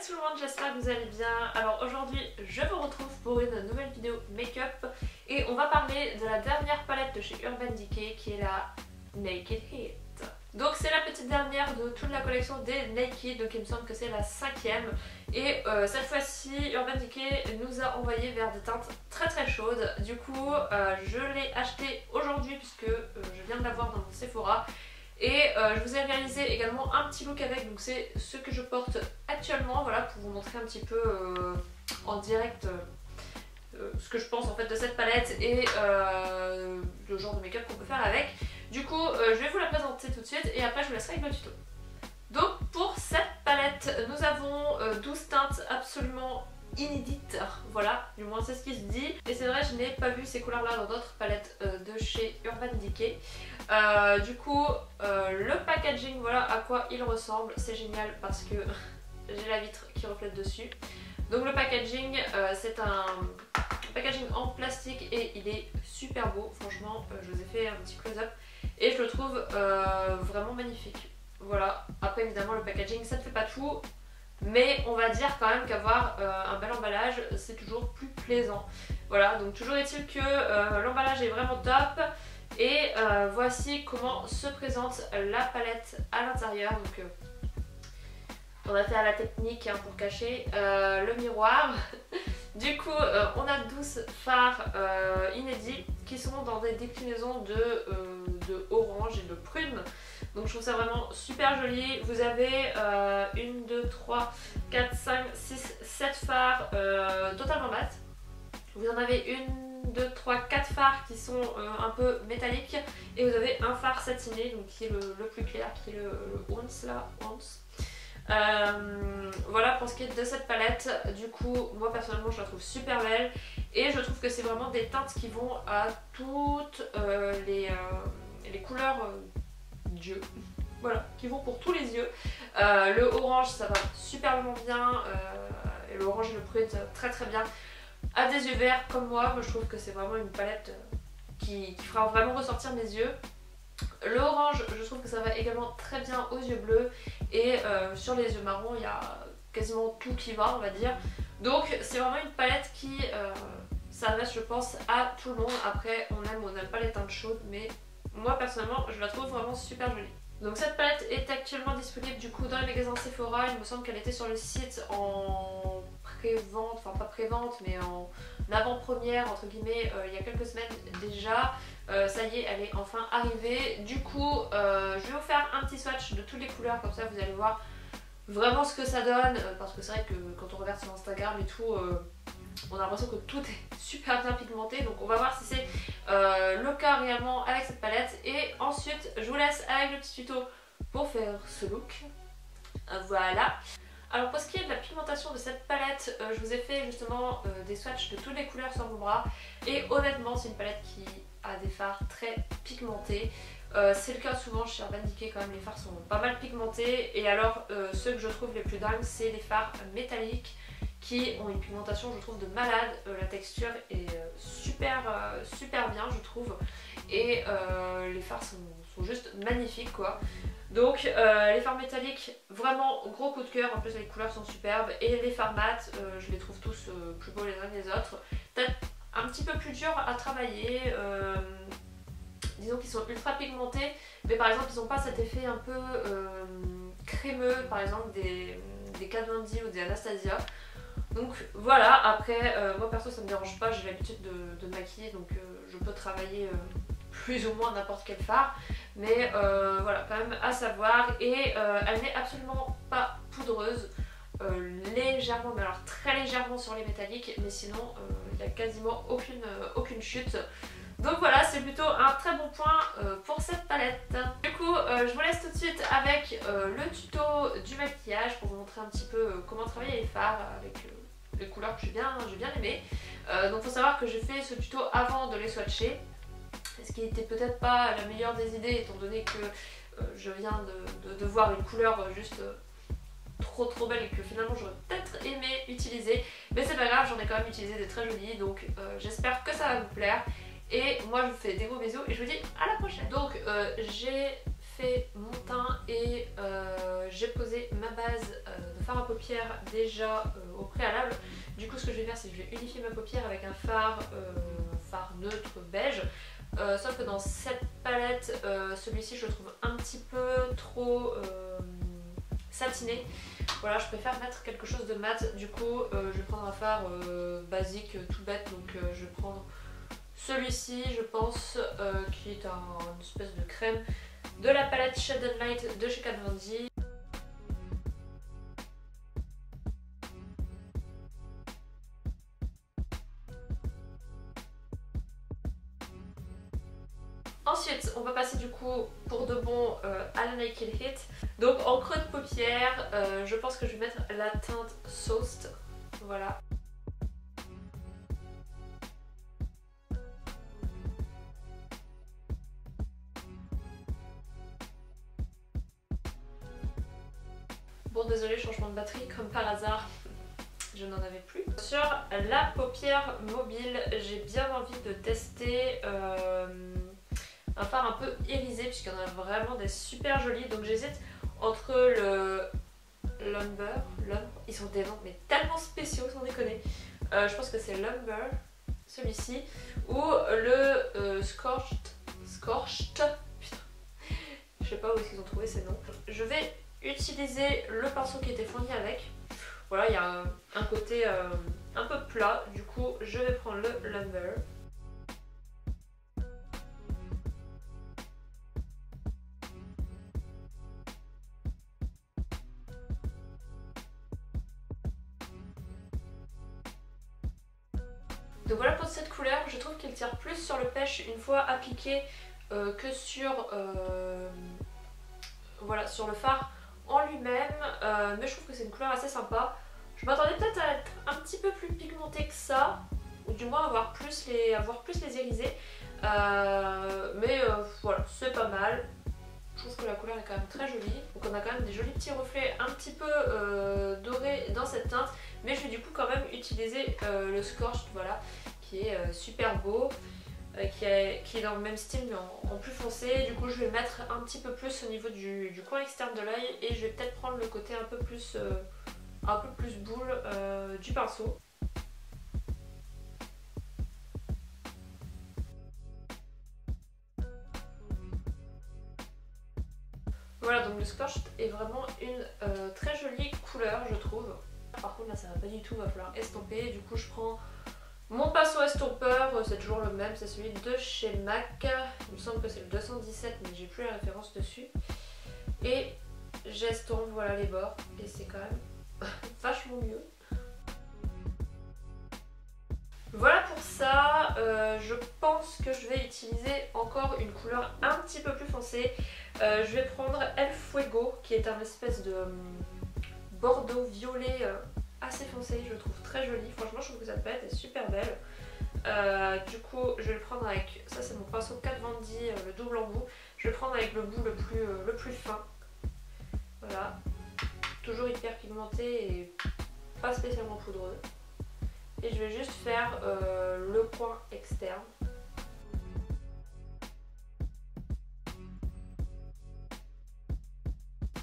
tout le monde, j'espère que vous allez bien. Alors aujourd'hui je vous retrouve pour une nouvelle vidéo make-up et on va parler de la dernière palette de chez Urban Decay qui est la Naked Heat. Donc c'est la petite dernière de toute la collection des Naked, donc il me semble que c'est la 5e. Et cette fois-ci Urban Decay nous a envoyé vers des teintes très chaudes. Du coup je l'ai acheté aujourd'hui puisque je viens de l'avoir dans mon Sephora. Et je vous ai réalisé également un petit look avec, donc c'est ce que je porte actuellement, voilà, pour vous montrer un petit peu en direct ce que je pense en fait de cette palette et le genre de make-up qu'on peut faire avec. Du coup je vais vous la présenter tout de suite et après je vous laisserai avec le tuto. Donc pour cette palette nous avons 12 teintes absolument inédites, voilà, du moins c'est ce qui se dit. Et c'est vrai, je n'ai pas vu ces couleurs là dans d'autres palettes de chez Urban Decay. Du coup le packaging, voilà à quoi il ressemble, c'est génial parce que j'ai la vitre qui reflète dessus. Donc le packaging c'est un packaging en plastique et il est super beau, franchement je vous ai fait un petit close-up et je le trouve vraiment magnifique. Voilà, après évidemment le packaging ça ne fait pas tout, mais on va dire quand même qu'avoir un bel emballage c'est toujours plus plaisant. Voilà, donc toujours est-il que l'emballage est vraiment top. Et voici comment se présente la palette à l'intérieur. Donc on a fait à la technique hein, pour cacher le miroir. Du coup on a 12 fards inédits qui sont dans des déclinaisons de orange et de prune. Donc je trouve ça vraiment super joli. Vous avez 1, 2, 3, 4, 5, 6, 7 fards totalement mat. Vous en avez 1, 2, 3, 4 fards qui sont un peu métalliques et vous avez un fard satiné donc qui est le plus clair, qui est le Once là, Once. Voilà pour ce qui est de cette palette. Du coup moi personnellement je la trouve super belle et je trouve que c'est vraiment des teintes qui vont à toutes les couleurs d'yeux. Voilà, qui vont pour tous les yeux. Le orange ça va superbement bien et l'orange et le prune ça va très bien à des yeux verts comme moi. Je trouve que c'est vraiment une palette qui fera vraiment ressortir mes yeux. L'orange, je trouve que ça va également très bien aux yeux bleus et sur les yeux marrons il y a quasiment tout qui va, on va dire. Donc c'est vraiment une palette qui s'adresse je pense à tout le monde. Après on aime ou on n'aime pas les teintes chaudes, mais moi personnellement je la trouve vraiment super jolie. Donc cette palette est actuellement disponible du coup dans les magasins Sephora. Il me semble qu'elle était sur le site en pré-vente, enfin pas pré-vente mais en avant-première entre guillemets il y a quelques semaines déjà. Ça y est, elle est enfin arrivée. Du coup je vais vous faire un petit swatch de toutes les couleurs, comme ça vous allez voir vraiment ce que ça donne, parce que c'est vrai que quand on regarde sur Instagram et tout on a l'impression que tout est super bien pigmenté, donc on va voir si c'est le cas réellement avec cette palette. Et ensuite je vous laisse avec le petit tuto pour faire ce look. Voilà. Alors pour ce qui est de la pigmentation de cette palette, je vous ai fait justement des swatchs de toutes les couleurs sur mon bras. Et honnêtement c'est une palette qui a des fards très pigmentés. C'est le cas souvent chez Urban Decay quand même, les fards sont pas mal pigmentés. Et alors ceux que je trouve les plus dingues c'est les fards métalliques qui ont une pigmentation je trouve de malade. La texture est super bien je trouve et les fards sont juste magnifiques quoi. Donc les fards métalliques vraiment gros coup de cœur, en plus les couleurs sont superbes. Et les fards mat je les trouve tous plus beaux les uns que les autres. Peut-être un petit peu plus dur à travailler, disons qu'ils sont ultra pigmentés mais par exemple ils n'ont pas cet effet un peu crémeux par exemple des Kat Von D ou des Anastasia. Donc voilà, après moi perso ça me dérange pas, j'ai l'habitude de maquiller donc je peux travailler plus ou moins n'importe quel fard. Mais voilà, quand même à savoir. Et elle n'est absolument pas poudreuse, légèrement, mais alors très légèrement sur les métalliques, mais sinon il n'y a quasiment aucune chute. Donc voilà, c'est plutôt un très bon point pour cette palette. Du coup, je vous laisse tout de suite avec le tuto du maquillage pour vous montrer un petit peu comment travailler les fards avec les couleurs que j'ai bien aimées. Donc faut savoir que j'ai fait ce tuto avant de les swatcher, ce qui n'était peut-être pas la meilleure des idées étant donné que je viens de voir une couleur juste trop belle et que finalement j'aurais peut-être aimé utiliser. Mais c'est pas grave, j'en ai quand même utilisé des très jolies, donc j'espère que ça va vous plaire. Et moi je vous fais des gros bisous et je vous dis à la prochaine. Donc j'ai fait mon teint et j'ai posé ma base de fard à paupières déjà au préalable. Du coup ce que je vais faire c'est que je vais unifier ma paupière avec un fard neutre beige. Sauf que dans cette palette, celui-ci je le trouve un petit peu trop satiné. Voilà, je préfère mettre quelque chose de mat. Du coup je vais prendre un fard basique tout bête. Donc je vais prendre celui-ci je pense, qui est une espèce de crème de la palette Shade and Light de chez Kat Von D. Ensuite, on va passer du coup pour de bon à la Naked Hit. Donc en creux de paupière, je pense que je vais mettre la teinte Soast. Voilà. Bon, désolé, changement de batterie, comme par hasard, je n'en avais plus. Sur la paupière mobile, j'ai bien envie de tester un fard un peu irisé, puisqu'il y en a vraiment des super jolis. Donc j'hésite entre le Lumber, ils sont des noms mais tellement spéciaux sans déconner. Je pense que c'est Lumber, celui-ci, ou le Scorched, putain, je sais pas où est-ce qu'ils ont trouvé ces noms. Je vais utiliser le pinceau qui était fourni avec. Voilà, il y a un côté un peu plat, du coup je vais prendre le Lumber. Donc voilà pour cette couleur, je trouve qu'il tire plus sur le pêche une fois appliqué que sur, voilà, sur le fard en lui-même, mais je trouve que c'est une couleur assez sympa. Je m'attendais peut-être à être un petit peu plus pigmentée que ça, ou du moins avoir plus les irisés, mais voilà, c'est pas mal. Je trouve que la couleur est quand même très jolie, donc on a quand même des jolis petits reflets un petit peu dorés dans cette teinte, mais je vais du coup quand même utiliser le Scorched, voilà, qui est super beau, qui est dans le même style mais en plus foncé. Du coup je vais le mettre un petit peu plus au niveau du coin externe de l'œil, et je vais peut-être prendre le côté un peu plus boule du pinceau. Voilà, donc le Scorched est vraiment une très jolie couleur, je trouve. Par contre là ça va pas du tout, va falloir estomper. Du coup je prends mon pinceau estompeur, c'est toujours le même, c'est celui de chez MAC. Il me semble que c'est le 217 mais j'ai plus la référence dessus. Et j'estompe, voilà, les bords, et c'est quand même vachement mieux. Voilà pour ça, je pense que je vais utiliser encore une couleur un petit peu plus foncée. Je vais prendre El Fuego, qui est un espèce de bordeaux violet assez foncé, je le trouve très joli. Franchement je trouve que cette palette est super belle. Du coup je vais le prendre avec, ça c'est mon pinceau Kat Von D, le double embout. Je vais le prendre avec le bout le plus fin. Voilà, toujours hyper pigmenté et pas spécialement poudreux. Et je vais juste faire le coin externe.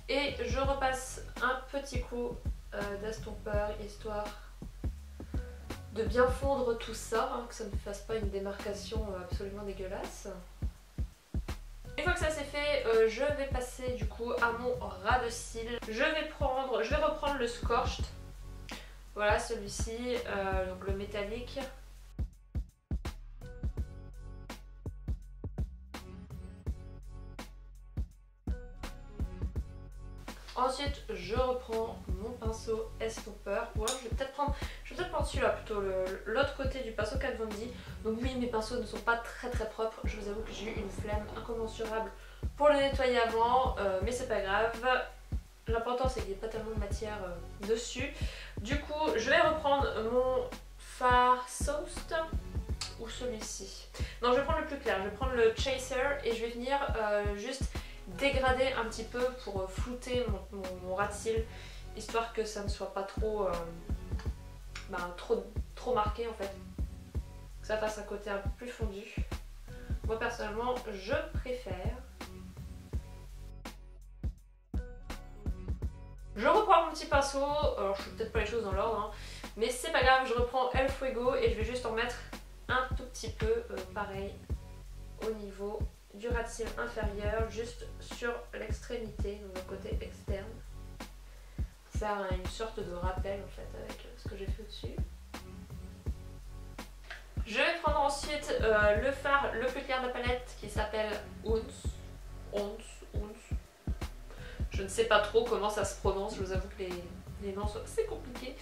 Et je repasse un petit coup d'estompeur, histoire de bien fondre tout ça, hein, que ça ne fasse pas une démarcation absolument dégueulasse. Une fois que ça c'est fait, je vais passer du coup à mon ras de cils. Je vais reprendre le Scorched. Voilà, celui-ci, donc le métallique. Ensuite, je reprends mon pinceau estompeur. Ou alors, je vais peut-être prendre celui-là plutôt, l'autre côté du pinceau Kat Von D. Donc oui, mes pinceaux ne sont pas très propres. Je vous avoue que j'ai eu une flemme incommensurable pour le nettoyer avant, mais c'est pas grave. L'important c'est qu'il n'y ait pas tellement de matière dessus. Du coup, je vais reprendre mon fard Soast ou celui-ci. Non, je vais prendre le plus clair. Je vais prendre le Chaser et je vais venir juste dégrader un petit peu pour flouter mon ras de cils, histoire que ça ne soit pas trop marqué en fait, que ça fasse un côté un peu plus fondu. Moi personnellement je préfère. Je reprends mon petit pinceau, alors je fais peut-être pas les choses dans l'ordre, hein, mais c'est pas grave, je reprends El Fuego et je vais juste en mettre un tout petit peu, pareil, au niveau du ras de cils inférieur, juste sur l'extrémité, donc le côté externe. Pour faire une sorte de rappel en fait avec ce que j'ai fait au-dessus. Je vais prendre ensuite le fard le plus clair de la palette qui s'appelle Ounce. Je ne sais pas trop comment ça se prononce, je vous avoue que les noms sont assez compliqués.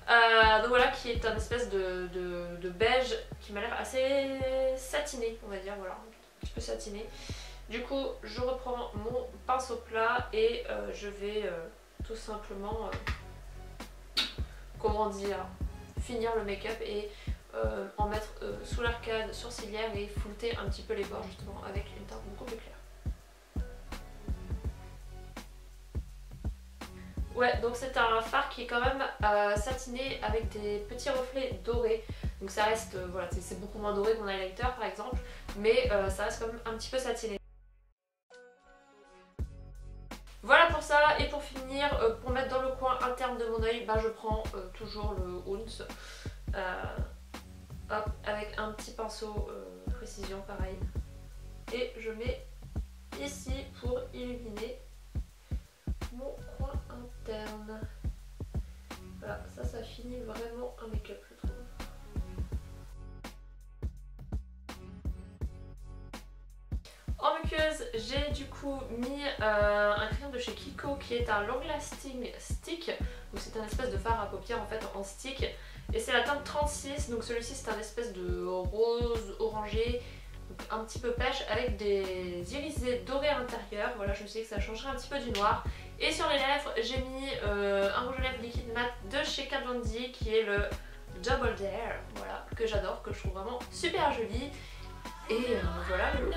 Donc voilà, qui est un espèce de beige qui m'a l'air assez satiné, on va dire, voilà, un petit peu satiné. Du coup, je reprends mon pinceau plat et je vais tout simplement, comment dire, finir le make-up et en mettre sous l'arcade sourcilière et flouter un petit peu les bords justement avec une teinte beaucoup plus claire. Ouais, donc c'est un fard qui est quand même satiné avec des petits reflets dorés. Donc ça reste, voilà, c'est beaucoup moins doré que mon highlighter par exemple, mais ça reste quand même un petit peu satiné. Voilà pour ça, et pour finir, pour mettre dans le coin interne de mon œil, je prends toujours le Ounce. Hop, avec un petit pinceau précision pareil. Et je mets ici pour illuminer mon coin interne. Voilà, ça finit vraiment un make-up je trouve. En muqueuse, j'ai du coup mis un crayon de chez Kiko qui est un Long Lasting Stick. Donc c'est un espèce de fard à paupières en fait en stick. Et c'est la teinte 36, donc celui-ci c'est un espèce de rose orangé, donc un petit peu pêche avec des irisés dorés à l'intérieur. Voilà, je me suis dit que ça changerait un petit peu du noir. Et sur les lèvres, j'ai mis un rouge à lèvres liquide mat de chez Kat Von D qui est le Double Dare, voilà, que j'adore, que je trouve vraiment super joli. Et voilà le look.